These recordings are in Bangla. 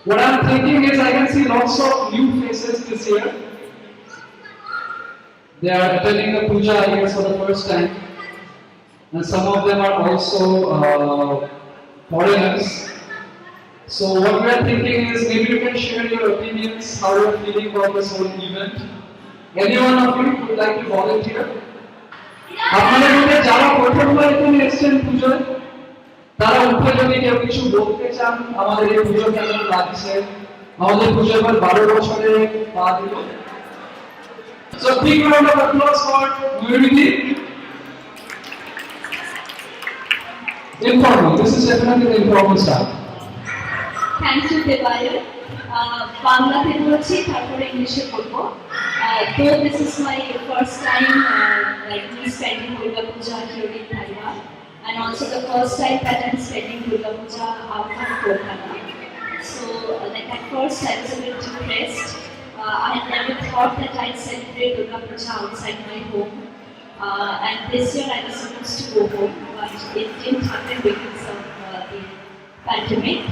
What I'm thinking is I can see lots of new faces this year. They are attending the puja, I guess, for the first time. And some of them are also foreigners. So what we are thinking is maybe you can share your opinions, how you are feeling about this whole event. Any one of you would like to volunteer? আপনাদের মধ্যে যারা প্রথমবার এখানে এসেছেন পুজোয় তারা উঠে যদি কেউ কিছু বলতে চান আমাদের এই পুজো কেমন লাগছে আমাদের পুজো এবার 12 বছরে পা দিল So big round of applause for Muridi. Informal. This is definitely the informal style. Thank you, Devayo. Bangla থেকে বলছি তারপরে ইংলিশে বলবো though this is my first time like me spending Durga Puja here in Taiwan and also the first time that I'm spending Durga Puja out of Kolkata. So like at first I was a bit depressed. I had never thought that I'd celebrate Durga Puja outside my home. And this year I was supposed to go home, but it didn't happen because of the pandemic.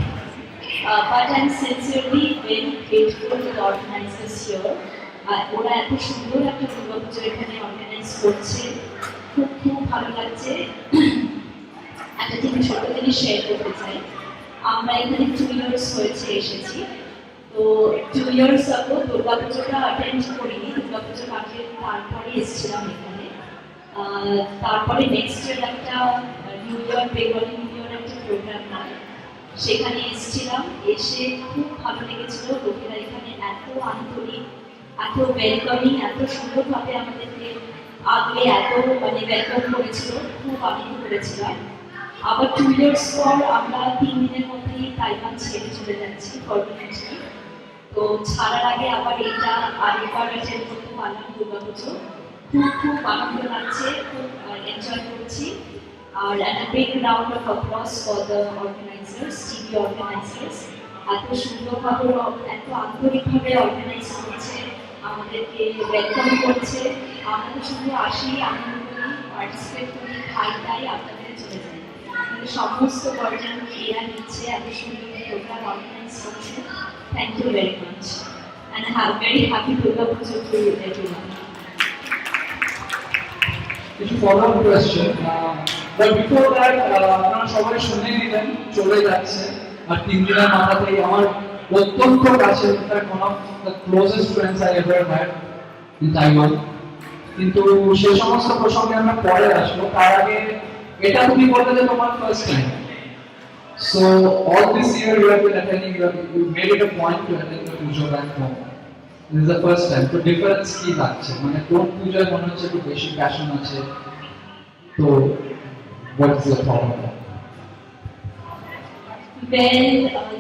But I'm sincerely very grateful to the organizers here. ওরা এত সুন্দর একটা দুর্গা পুজো এখানে অর্গানাইজ করছে খুব খুব ভালো লাগছে একটা জিনিস ছোট জিনিস শেয়ার করতে চাই আমরা এখানে 2 ইয়ার্স হয়েছে এসেছি তো 2 ইয়ার্স আগে দুর্গা পুজোটা অ্যাটেন্ড করিনি দুর্গা পুজো আগে তারপরে এসেছিলাম এখানে তারপরে নেক্সট ইয়ার একটা new year Bengali new year একটা প্রোগ্রাম হয় সেখানে এসেছিলাম এসে খুব ভালো লেগেছিল লোকেরা এখানে এত আন্তরিক এত ওয়েলকামিং এত সুন্দরভাবে আমাদেরকে আগলে এত মানে ওয়েলকাম করেছিল খুব আনন্দ করেছিলাম আবার 2 ইয়ার্স পর আমরা 3 দিনের মধ্যেই তাইওয়ান ছেড়ে চলে যাচ্ছি পারমানেন্টলি তো ছাড়ার আগে আবার এটা আরেকবার অ্যাটেন্ড করতে পারলাম দুর্গা পুজো খুব খুব আনন্দ লাগছে খুব এনজয় করছি আর a big round of applause for the organizers, TV organizers. এত সুন্দরভাবে এত আন্তরিকভাবে অর্গানাইজ করছে আমাদেরকে ওয়েলকাম করছে আমরা তো শুধু আসি আনন্দ করি পার্টিসিপেট করি খাই দাই আপনাদের চলে যাই মানে সমস্ত গর্জন এরা নিচ্ছে এত সুন্দর প্রোগ্রাম অর্গানাইজ করছে thank you very much and very happy Durga Puja to everyone It's a follow-up question. But before that, আপনারা সবাই শুনে নিলেন চলে যাচ্ছে আর 3 দিনের মাথাতেই আমার অত্যন্ত কাছে one of the closest friends I ever had in Taiwan. কিন্তু সেই সমস্ত প্রসঙ্গে আমরা পরে আসবো তার আগে এটা তুমি বলতে যে তোমার first time So all this year you have been attending, you made it a point to attend the pujo back home. This is the first time. So difference কি লাগছে মানে কোন পূজায় মনে হচ্ছে একটু বেশি প্যাশন আছে তো what is your thought on that?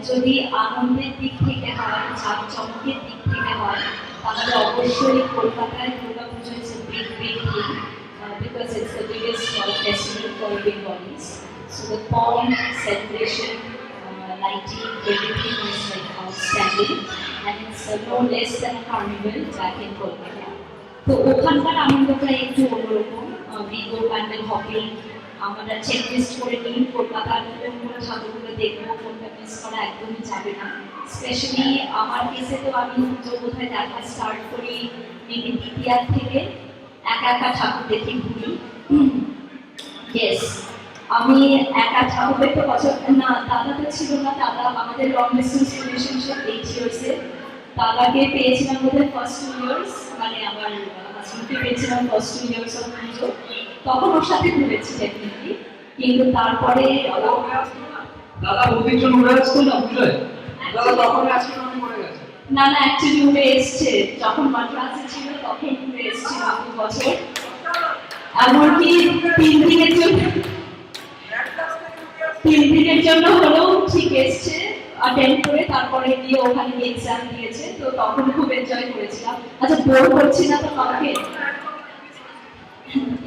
যদি আনন্দের দিক থেকে হয় চমকের দিক থেকে হয় তাহলে অবশ্যই কলকাতায় দুর্গা পুজো is a big thing because it's the biggest festival for Bengalis. So the pomp, celebration, lighting, everything is like outstanding and it's no less than a carnival back in Kolkata. তো ওখানকার আনন্দটা একটু অন্যরকম we go pandal hopping আমরা চেক লিস্ট করে নিই কলকাতার কোন ঠাকুরগুলো দেখবো কোনটা মিস করা একদমই যাবে না স্পেশালি আমার কেসে তো আমি যোগ্যতায় দেখা স্টার্ট করি মেবি দ্বিতীয় থেকে একা একা ঠাকুর দেখে ঘুরি ইয়েস আমি একা ঠাকুর দেখতে পছন্দ না দাদা তো ছিল না দাদা আমাদের লং ডিস্টেন্স রিলেশনশিপ 8 ইয়ার্সে দাদাকে পেয়েছিলাম বোধহয় ফার্স্ট 2 ইয়ার্স মানে আমার হাজবেন্ডকে পেয়েছিলাম ফার্স্ট 2 ইয়ার্স অফ পুজো তখন ওর সাথে ঘুরেছি ডেফিনেটলি কিন্তু তারপরে দাদা বহুদিন জন্য উড়ে আসতো না বুঝলে দাদা তখন আজকে মনে পড়ে গেছে না না অ্যাকচুয়ালি উড়ে এসছে যখন মাদ্রাসে ছিল তখন উড়ে এসছিল 2 বছর এমনকি 3 দিনের জন্য হলেও ঠিক এসছে অ্যাটেন্ড করে তারপরে গিয়ে ওখানে এক্সাম দিয়েছে তো তখন খুব এনজয় করেছিলাম আচ্ছা বোর করছি না তো কাউকে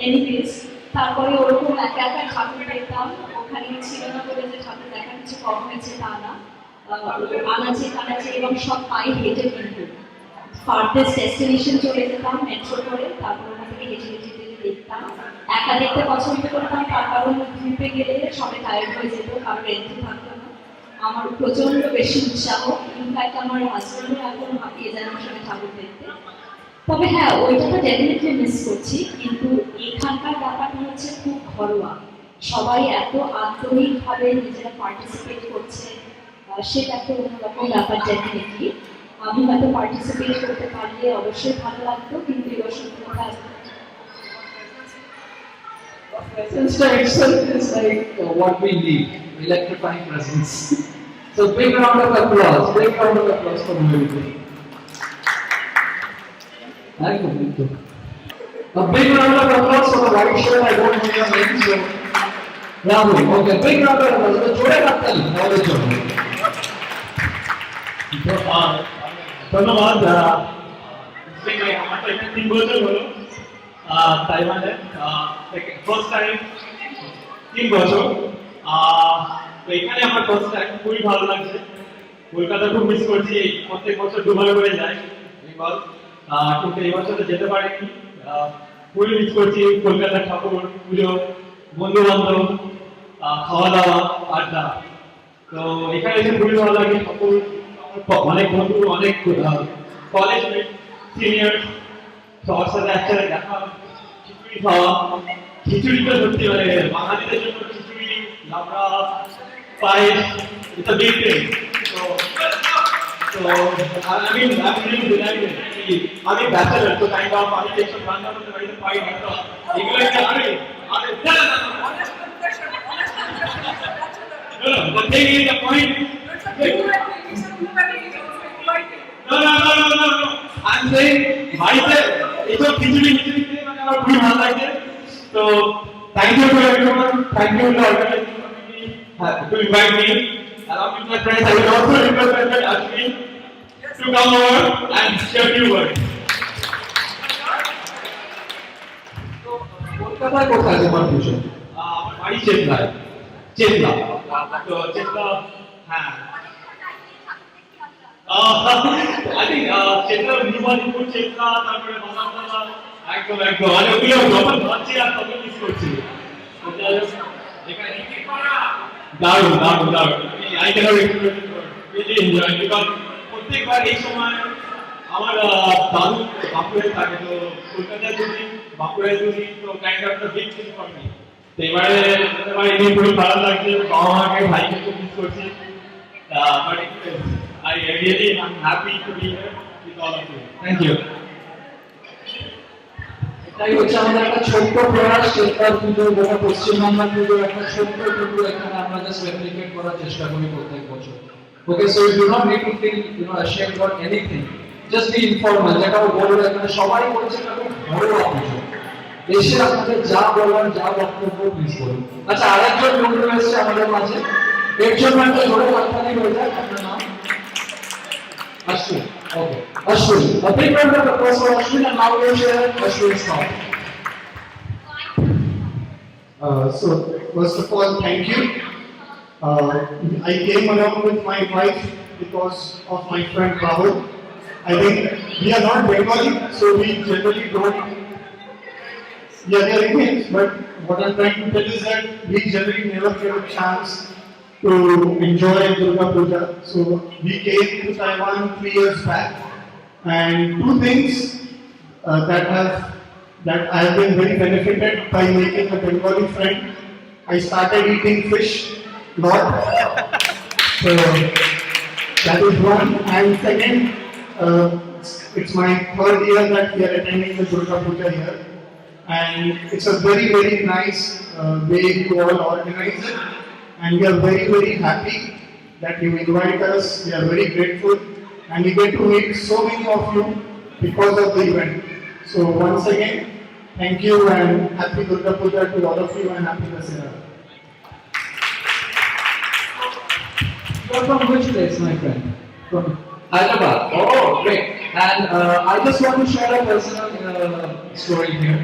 এনিওয়েজ তারপরে ওরকম একা একা ঠাকুর দেখতাম ওখানে ছিল না বলে যে ঠাকুর দেখার কিছু কম হয়েছে তা না আনাচে কানাচে এবং সব পায়ে হেঁটে কিন্তু ফার্দার ডেস্টিনেশন চলে যেতাম মেট্রো করে তারপর ওখান থেকে হেঁটে হেঁটে হেঁটে দেখতাম একা দেখতে পছন্দ করতাম তার কারণ গ্রুপে গেলে সবাই টায়ার্ড হয়ে যেত কারোর এন্ট্রি থাকতো না আমার প্রচন্ড বেশি উৎসাহ ইনফ্যাক্ট আমার হাজবেন্ডের এখন হাঁপিয়ে যায় আমার সঙ্গে ঠাকুর দেখতে। তবে হ্যাঁ, ওইটা তো ডেফিনেটলি মিস করছি, কিন্তু এখানকার ব্যাপারটা হচ্ছে খুব ঘরোয়া, সবাই এত আন্তরিকভাবে নিজেরা পার্টিসিপেট করছে, সেটা একটা অন্যরকম ব্যাপার ডেফিনেটলি। আমি হয়তো পার্টিসিপেট করতে পারলে অবশ্যই ভালো লাগতো, কিন্তু এবার সত্যি কথা Presence itself is like what we need, electrifying presence. So big round of applause, big round of applause for Mayur. Thank you. A big round of applause for the white shirt. I don't know your name, so Rahul. Okay, big round of applause. So jode kattali, আমাদের জন্য। ধন্যবাদ। আমার তো এখানে 3 বছর হলো তাইওয়ানে, ফার্স্ট টাইম 3 বছর। তো এখানে আমার ফার্স্ট টাইম, খুবই ভালো লাগছে। কলকাতা খুব মিস করছি, প্রত্যেক বছর দুবার করে যাই বেঙ্গল, কিন্তু এই বছর যেতে পারিনি। খুবই মিস করছি কলকাতার ঠাকুর, পুজো, বন্ধু বান্ধব, খাওয়া দাওয়া, আড্ডা। তো এখানে এসে খুবই ভালো লাগে। ঠাকুর, অনেক বন্ধু, অনেক কলেজ সিনিয়র, সবার সাথে একসাথে দেখা, খিচুড়ি খাওয়া। খিচুড়িটা সত্যি মানে বাঙালিদের জন্য খিচুড়ি, লাবড়া, পায়েস, এটা বিগ থিং। তো আমি ব্যাচেলার, তো কাইন্ড অফ আমি যেসব রান্না করতে পারি পাই না, তো এগুলো the thing is the point. No. I'm saying বাড়িতে এইসব খিচুড়ি মানে আমার খুবই ভালো লাগে। তো thank you to everyone, thank you to organizing to invite me. Along with my friends, I will also request my friend Ashwin to come over and share few words. কলকাতায় কোথায় তোমার পুজো? আমার বাড়ি চেতলায়, চেতলা। তো চেতলা, হ্যাঁ, I think চেতলা, নিবাদিপুর, চেতলা, তারপরে বানাতলা, একদম মানে ওগুলো যখন ভাবছি আর তখন মিস করছি। দারুণ। I cannot explain it, really enjoy, because প্রত্যেকবার এই সময় আমার দাদু বাঁকুড়ায় থাকে, তো কলকাতায় যদি বাঁকুড়ায় যদি, তো kind of the big thing for me. তো এবারে এনে খুবই ভালো লাগছে, বাবা মাকে ভাইকে খুব মিস করছি। But I really am happy to be here with all of you. Thank you. এটাই হচ্ছে আমাদের একটা ছোট্ট প্রয়াস, চেতলার পুজো, গোটা পশ্চিমবাংলার পুজো, একটা ছোট্ট পুজো এখানে আমরা জাস্ট রেপ্লিকেট করার চেষ্টা করি প্রত্যেক বছর। Okay, so you do not need to feel, ashamed or anything. Just be informal. যেটা বলবো এখানে সবাই বলছে এটা খুব ঘরোয়া পুজো। এসে আপনাদের যা বলার, যা বক্তব্য প্লিজ বলুন। আচ্ছা, আরেকজন বন্ধু এসেছে আমাদের মাঝে, এর জন্য একটা জোরে হাততালি হয়ে যায়। আপনার নাম? Ashwin. Okay. Ashwin. A big round of applause for Ashwin, and now we'll share Ashwin's thought. So first of all, thank you. I came along with my wife because of my friend Rahul. I think we are not Bengali, so we generally don't. Yeah, they are Indians, but what I'm trying to tell is that we generally never get a chance to enjoy Durga Puja. So we came to Taiwan 3 years back, and two things that I have been very benefited by making a Bengali friend. I started eating fish lot. So that is one. And second, it's my 3rd year that we are attending the Durga Puja here. And it's a very, very nice way you all organize it. And we are very, very happy that you invite us. We are very grateful. And we get to meet so many of you because of the event. So once again, thank you and happy Durga Puja to all of you and happy Dasara. You're from which place, my friend? From Hyderabad. Oh, great. And I just want to share a personal story here.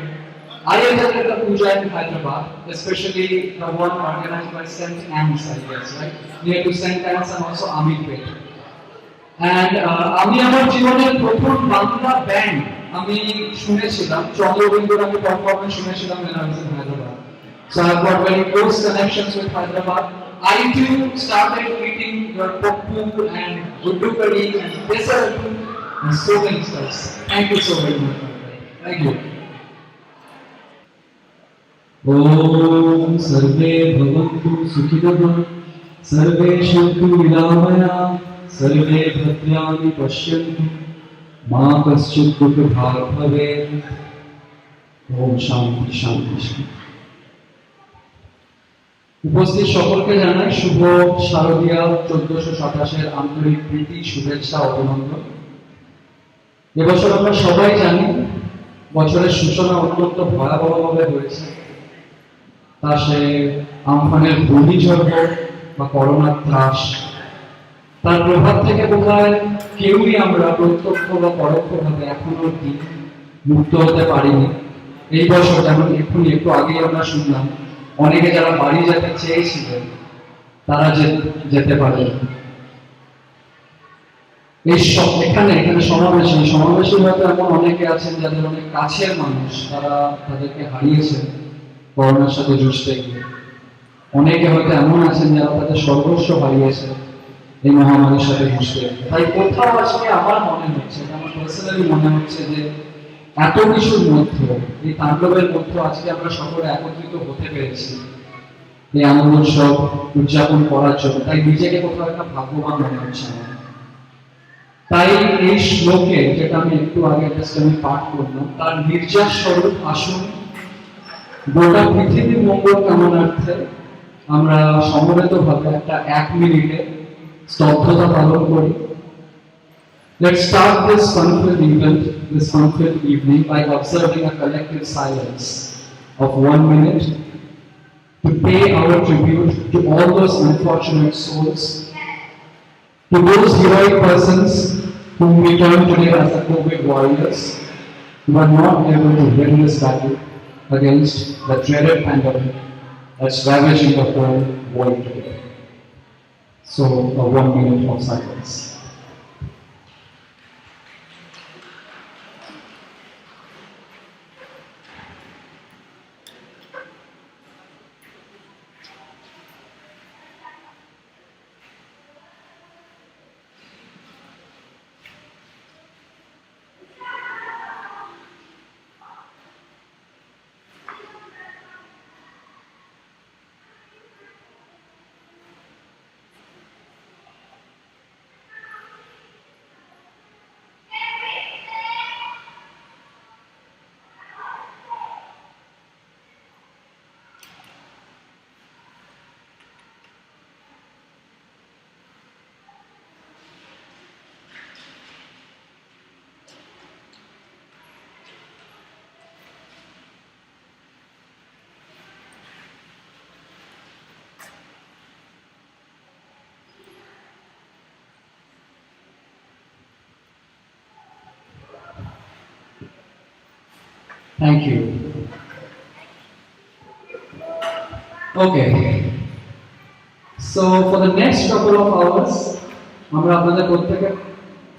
I attended the puja in Hyderabad, especially the one organized by St. Anne's, I guess, right? Near to St. Anne's and also Amirpet. And আমি আমার জীবনের প্রথম বাংলা ব্যান্ড আমি শুনেছিলাম, চন্দ্রবিন্দুর আমি পারফরমেন্স শুনেছিলাম when I was in Hyderabad. So I've got very close connections with Hyderabad. I too started eating your Poppu and Guddu Kadi and Pesarattu and so many stuff. Thank you so very much. Thank you. ॐ सर्वे भवन्तु सुखिनः सर्वे सन्तु निरामयाः सर्वे भद्राणि पश्यन्तु मा कश्चित् दुःखभाग् भवेत् ॐ शान्ति शान्ति शान्ति। উপস্থিত সকলকে জানাই শুভ শারদীয়া 1427 আন্তরিক প্রীতি শুভেচ্ছা অভিনন্দন। এবছর আমরা সবাই জানি বছরের সূচনা অত্যন্ত ভয়াবহভাবে হয়েছে, তা সে আমফানের ঘূর্ণিঝড় হোক বা করোনার ত্রাস, তার প্রভাব থেকে বোধহয় কেউই আমরা প্রত্যক্ষ বা পরোক্ষভাবে এখনো অব্দি মুক্ত হতে পারিনি। এই বছর যেমন একটু আগেই আমরা শুনলাম অনেকে যারা বাড়ি যেতে চেয়েছিলেন তারা যেতে পারেন। এখানে সমাবেশে হয়তো এমন অনেকে আছেন যাদের অনেক কাছের মানুষ, তারা তাদেরকে হারিয়েছেন করোনার সাথে যুঝতে গিয়ে। অনেকে হয়তো এমন আছেন যারা তাদের সর্বস্ব হারিয়েছেন এই মহামারীর সাথে যুঝতে। তাই কোথাও আজকে আমার মনে হচ্ছে, আমার পার্সোনালি মনে হচ্ছে যে এত কিছুর মধ্যে, এই তাণ্ডবের মধ্যে আজকে আমরা সকলে একত্রিত হতে পেরেছি এই আনন্দ উৎসব উদযাপন করার জন্য। তাই নিজেকে কোথাও একটা ভাগ্যবান মনে হচ্ছে আমার। তাই এই শ্লোকে যেটা আমি একটু আগে আমি পাঠ করলাম, তার নির্যাস স্বরূপ আসুন গোটা পৃথিবীর মঙ্গল কামনার্থে আমরা সমবেতভাবে একটা 1 মিনিটে স্তব্ধতা পালন করি। Let's start this fun-filled evening by observing a collective silence of 1 minute to pay our tribute to all those unfortunate souls, to those heroic persons whom we term today as the COVID warriors, who are not able to win this battle against the dreaded pandemic that's ravaging the whole world today. So, a 1 minute of silence. Thank you. Okay. So for the next couple of hours, আমরা আপনাদের প্রত্যেকের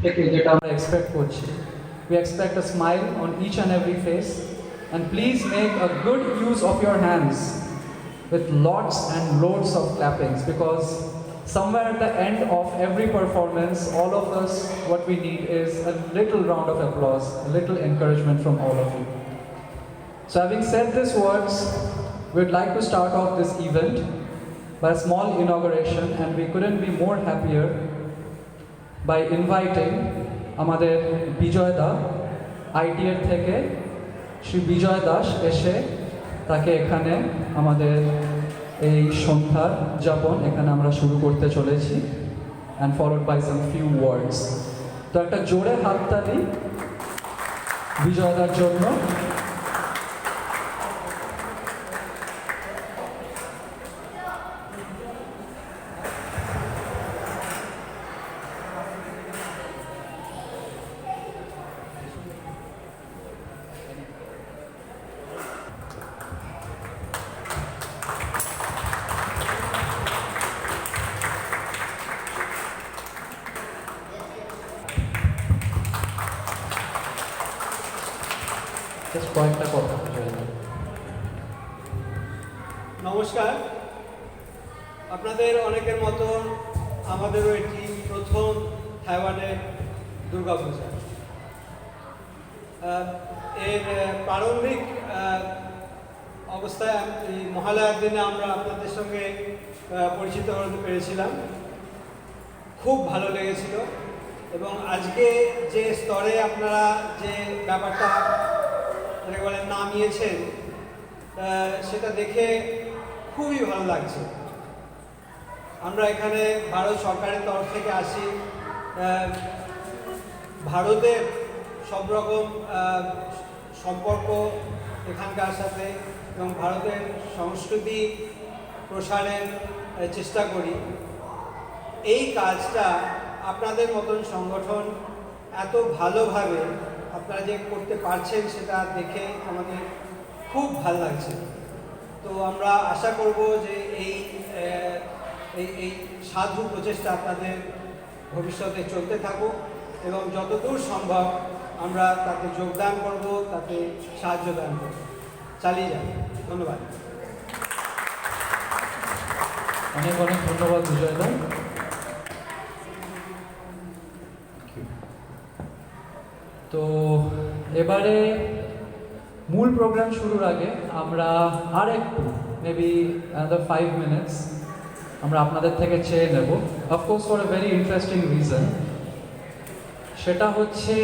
থেকে যেটা আমরা এক্সপেক্ট করছি, we expect a smile on each and every face, and please make a good use of your hands with lots and loads of clappings, because somewhere at the end of every performance, all of us, what we need is a little round of applause, a little encouragement from all of you. So having said these words, we'd like to start off this event by a small inauguration, and we couldn't be more happier by inviting আমাদের বিজয় দা ITR থেকে শ্রী বিজয় দাস এসে তাকে এখানে আমাদের এই সন্ধ্যার যাপন এখানে আমরা শুরু করতে চলেছি, and followed by some few words. তো একটা জোরে হাততালি বিজয় দার জন্য। কয়েকটা কথা নমস্কার। আপনাদের অনেকের মতো আমাদেরও এটি প্রথম তাইওয়ানের দুর্গাপূজা। এর প্রারম্ভিক অবস্থায় এই মহালয়ার দিনে আমরা আপনাদের সঙ্গে পরিচিত হতে পেরেছিলাম, খুব ভালো লেগেছিল। এবং আজকে যে স্তরে আপনারা যে ব্যাপারটা বলে নামিয়েছেন সেটা দেখে খুবই ভালো লাগছে। আমরা এখানে ভারত সরকারের তরফ থেকে আসি, ভারতের সব রকম সম্পর্ক এখানকার সাথে এবং ভারতের সংস্কৃতি প্রসারের চেষ্টা করি। এই কাজটা আপনাদের মতন সংগঠন এত ভালোভাবে আপনারা যে করতে পারছেন সেটা দেখে আমাদের খুব ভালো লাগছে। তো আমরা আশা করব যে এই সাধু প্রচেষ্টা আপনাদের ভবিষ্যতে চলতে থাকুক এবং যতদূর সম্ভব আমরা তাতে যোগদান করব, তাতে সাহায্য দান করব। চালিয়ে যান। ধন্যবাদ। অনেক অনেক ধন্যবাদ বিজয় দা। তো এবারে মূল প্রোগ্রাম শুরুর আগে আমরা আর একটু মেবি অ্যানাদার 5 মিনিটস আমরা আপনাদের থেকে চেয়ে নেব, of course for a very interesting reason. সেটা হচ্ছে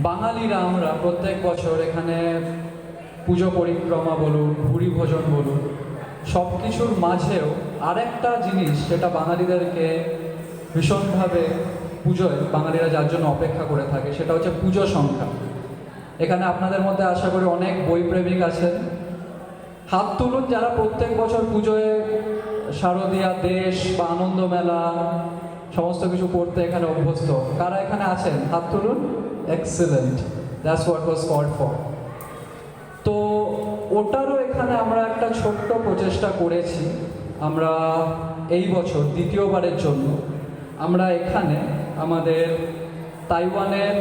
বাঙালিরা আমরা প্রত্যেক বছর এখানে পুজো পরিক্রমা বলুন, ভুরি ভোজন বলুন, সব কিছুর মাঝেও আরেকটা জিনিস যেটা বাঙালিদেরকে ভীষণভাবে পুজোয় বাঙালিরা যার জন্য অপেক্ষা করে থাকে সেটা হচ্ছে পুজো সংখ্যা। এখানে আপনাদের মধ্যে আশা করি অনেক বইপ্রেমিক আছেন। হাত তুলুন যারা প্রত্যেক বছর পুজোয় শারদীয়া দেশ বা আনন্দ মেলা সমস্ত কিছু পড়তে এখানে অভ্যস্ত। কারা এখানে আছেন হাত তুলুন। Excellent, that's what was called for. তো ওটারও এখানে আমরা একটা ছোট্ট প্রচেষ্টা করেছি। আমরা এই বছর দ্বিতীয়বারের জন্য আমরা এখানে আমাদের তাইওয়ানের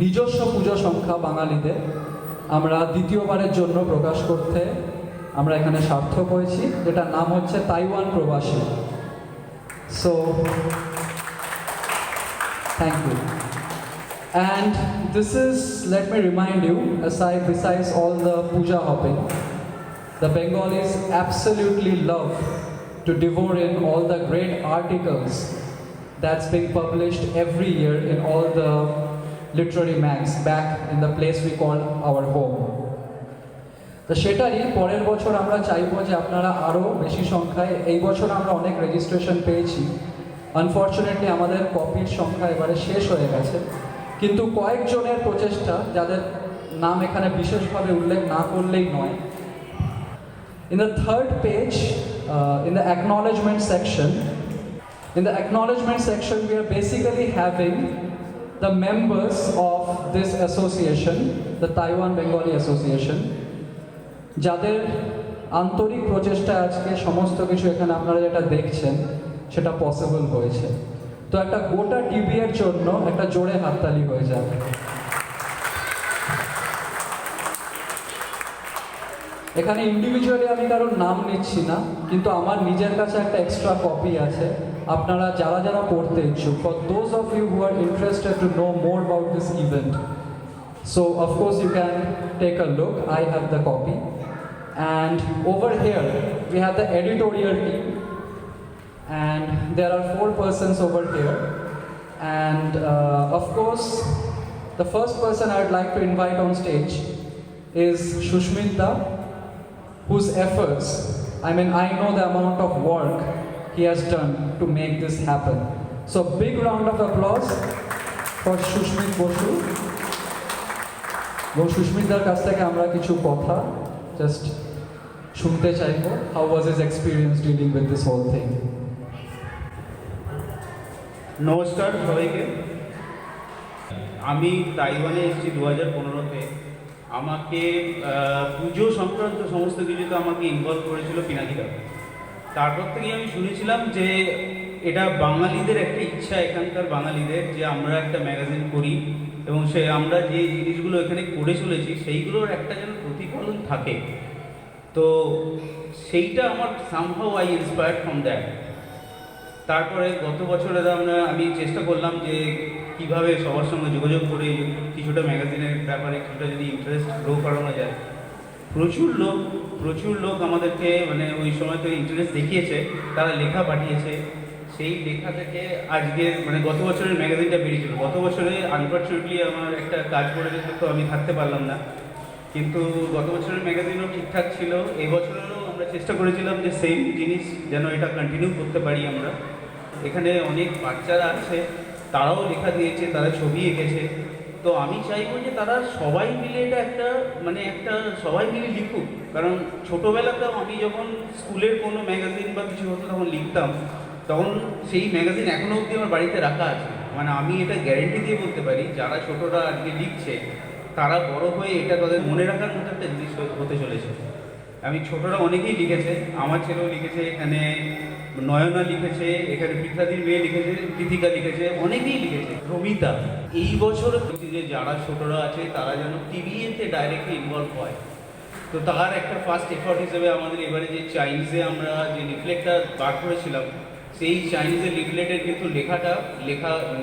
নিজস্ব পুজো সংখ্যা বাঙালিদের আমরা দ্বিতীয়বারের জন্য প্রকাশ করতে আমরা এখানে সার্থক হয়েছি, যেটার নাম হচ্ছে তাইওয়ান প্রবাসী। So thank you. And this is, let me remind you, besides all the puja hopping, the Bengalis absolutely love to devour in all the great articles that's being published every year in all the literary mags back in the place we call our home. তো সেটাই পরের বছর আমরা চাইবো যে আপনারা আরও বেশি সংখ্যায়, এই বছর আমরা অনেক রেজিস্ট্রেশন পেয়েছি, আনফর্চুনেটলি আমাদের কপির সংখ্যা এবারে শেষ হয়ে গেছে, কিন্তু কয়েকজনের প্রচেষ্টা যাদের নাম এখানে বিশেষভাবে উল্লেখ না করলেই নয়। In the third page, in the acknowledgement section, we are basically having the members of this association, the Taiwan Bengali Association, যাদের আন্তরিক প্রচেষ্টা আজকে সমস্ত কিছু এখানে আপনারা যেটা দেখছেন সেটা পসিবল হয়েছে। তো একটা গোটা টিভি এর জন্য একটা জোরে হাততালি হয়ে যাবে। এখানে ইন্ডিভিজুয়ালি আমি কারোর নাম নিচ্ছি না, কিন্তু আমার নিজের কাছে একটা এক্সট্রা কপি আছে। আপনারা যারা যারা পড়তে ইচ্ছুক, for those of you who are interested to know more about this event, so of course you can take a look. I have the copy, and over here we have the editorial team, and there are 4 persons over here, and of course the first person I would like to invite on stage is Shushmita, whose efforts, I mean, I know the amount of work he has done to make this happen. So big round of applause for Shushmit Boshu. এবং সুস্মিতার কাছ থেকে আমরা কিছু কথা জাস্ট শুনতে চাইবো। How was his experience dealing with this whole thing? নমস্কার সবাইকে। আমি তাইওয়ানে এসেছি 2015-তে। আমাকে পুজো সংক্রান্ত সমস্ত কিছুতে আমাকে ইনভলভ করেছিল পিনাকিদা। তারপর থেকেই আমি শুনেছিলাম যে এটা বাঙালিদের একটা ইচ্ছা, এখানকার বাঙালিদের, যে আমরা একটা ম্যাগাজিন করি এবং আমরা যে জিনিসগুলো এখানে করে চলেছি সেইগুলোর একটা যেন প্রতিফলন থাকে। তো সেইটা আমার somehow I inspired from that. তারপরে গত বছরে আমি চেষ্টা করলাম যে কিভাবে সবার সঙ্গে যোগাযোগ করে কিছুটা ম্যাগাজিনের ব্যাপারে কিছুটা যদি ইন্টারেস্ট গ্রো করানো যায়। প্রচুর লোক আমাদেরকে মানে ওই সময় তো ইন্টারেস্ট দেখিয়েছে, তারা লেখা পাঠিয়েছে। সেই লেখা থেকে আজকে মানে গত বছরের ম্যাগাজিনটা বেরিয়েছিল। গত বছরে আনফর্চুনেটলি আমার একটা কাজ করে যেত, তো আমি থাকতে পারলাম না, কিন্তু গত বছরের ম্যাগাজিনও ঠিকঠাক ছিল। এবছরেরও আমরা চেষ্টা করেছিলাম যে সেম জিনিস যেন এটা কন্টিনিউ করতে পারি আমরা। এখানে অনেক বাচ্চারা আছে, তারাও লেখা দিয়েছে, তারা ছবি এঁকেছে। তো আমি চাইবো যে তারা সবাই মিলে এটা একটা সবাই মিলে লিখুক। কারণ ছোটোবেলাতেও আমি যখন স্কুলের কোনো ম্যাগাজিন বা কিছু হতো তখন লিখতাম, তখন সেই ম্যাগাজিন এখনও অবধি আমার বাড়িতে রাখা আছে। মানে আমি এটা গ্যারেন্টি দিয়ে বলতে পারি, যারা ছোটরা আজকে লিখছে তারা বড় হয়ে এটা তাদের মনে রাখার মতো একটা জিনিস হতে চলেছে। আমি ছোটরা অনেকেই লিখেছে, আমার ছেলেও লিখেছে, এখানে নয়না লিখেছে, এখানে পৃথাদির মেয়ে লিখেছে, কৃতিকা লিখেছে, অনেকেই লিখেছে। রমিতা এই বছর যে যারা ছোটরা আছে তারা যেন টিভিএতে ডাইরেক্টলি ইনভলভ হয়। তো তার একটা ফার্স্ট এফর্ট হিসেবে আমাদের এবারে যে চাইনিজে আমরা যে লিফলেটটা বার করেছিলাম, সেই চাইনিজের লিফলেটের কিন্তু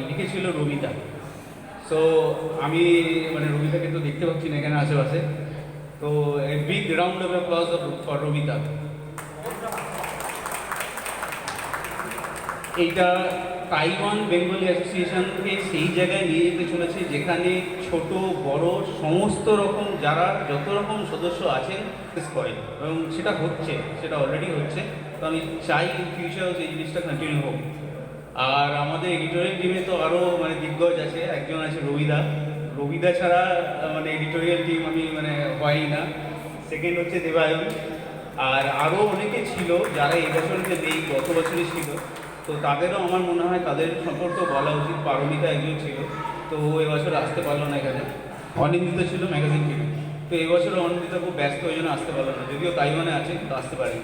লিখেছিল রমিতা। সো আমি রমিতা কিন্তু দেখতে পাচ্ছি না এখানে আশেপাশে। তো a big round of applause for Romita. এইটা তাইওয়ান বেঙ্গলি অ্যাসোসিয়েশনকে সেই জায়গায় নিয়ে যেতে চলেছে যেখানে ছোট বড় সমস্ত রকম যারা যত রকম সদস্য আছেন করে, এবং সেটা হচ্ছে, সেটা অলরেডি হচ্ছে। তো আমি চাই ইন ফিউচার এই জিনিসটা কন্টিনিউ হোক। আর আমাদের এডিটোরিয়াল টিমে তো আরও দিগ্গজ আছে, একজন আছে রবিদা ছাড়া এডিটোরিয়াল টিম আমি হয়ই না। সেকেন্ড হচ্ছে দেবায়ন। আর আরও অনেকে ছিল যারা এই বছরতে নেই, গত বছরই ছিল। তো তাদেরও আমার মনে হয় তাদের সম্পর্কে বলা উচিত। পারমিতা একজন ছিল, তো এবছর আসতে পারলো না এখানে। অনিন্দিতা ছিল ম্যাগাজিন টিমে, তো এবছর অনিন্দিতা খুব ব্যস্ত, ওই জন্য আসতে পারলো না, যদিও তাইওয়ানে আছে কিন্তু আসতে পারেনি।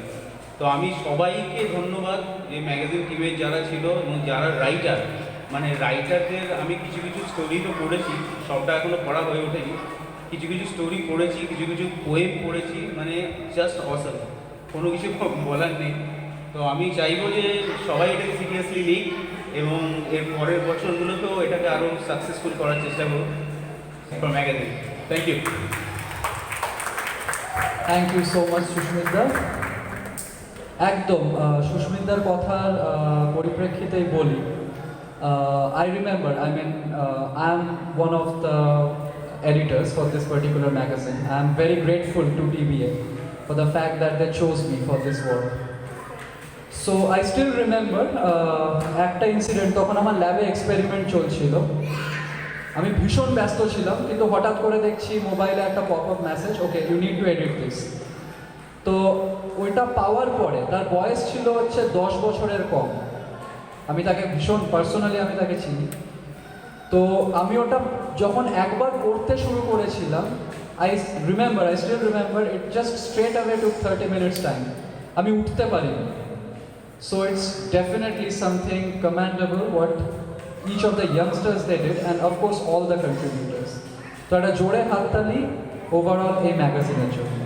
তো আমি সবাইকে ধন্যবাদ যে ম্যাগাজিন টিমের যারা ছিল এবং যারা রাইটারদের আমি কিছু স্টোরি তো পড়েছি, সবটা এখনও পড়া হয়ে ওঠেনি। কিছু স্টোরি পড়েছি, কিছু পোয়েম পড়েছি, জাস্ট অসম, কোনো কিছু বলার নেই। তো আমি চাইবো যে সবাই এটাকে সিরিয়াসলি নিক এবং এর পরের বছরগুলোতেও এটাকে আরও সাকসেসফুল করার চেষ্টা করুন for magazine. Thank you. Thank you so much Sushmita. একদম সুস্মিতার কথার পরিপ্রেক্ষিতেই বলি, I remember, I am one of the editors for this particular magazine. I am very grateful to TBA for the fact that they chose me for this work. So I still remember একটা ইনসিডেন্ট, তখন আমার ল্যাবে এক্সপেরিমেন্ট চলছিল, আমি ভীষণ ব্যস্ত ছিলাম, কিন্তু হঠাৎ করে দেখছি মোবাইলে একটা pop up message, okay you need to edit this. তো ওইটা পাওয়ার পরে তার বয়স ছিল 10 বছরের কম। আমি তাকে ভীষণ পার্সোনালি আমি তাকে চিনি। তো আমি ওটা যখন একবার করতে শুরু করেছিলাম, I still remember it just straight away took 30 minutes time. আমি উঠতে পারিনি। So it's definitely something commendable what each of the youngsters they did, and of course all the contributors. তো একটা জোরে হাততালি ওভারঅল এই ম্যাগাজিনের জন্য।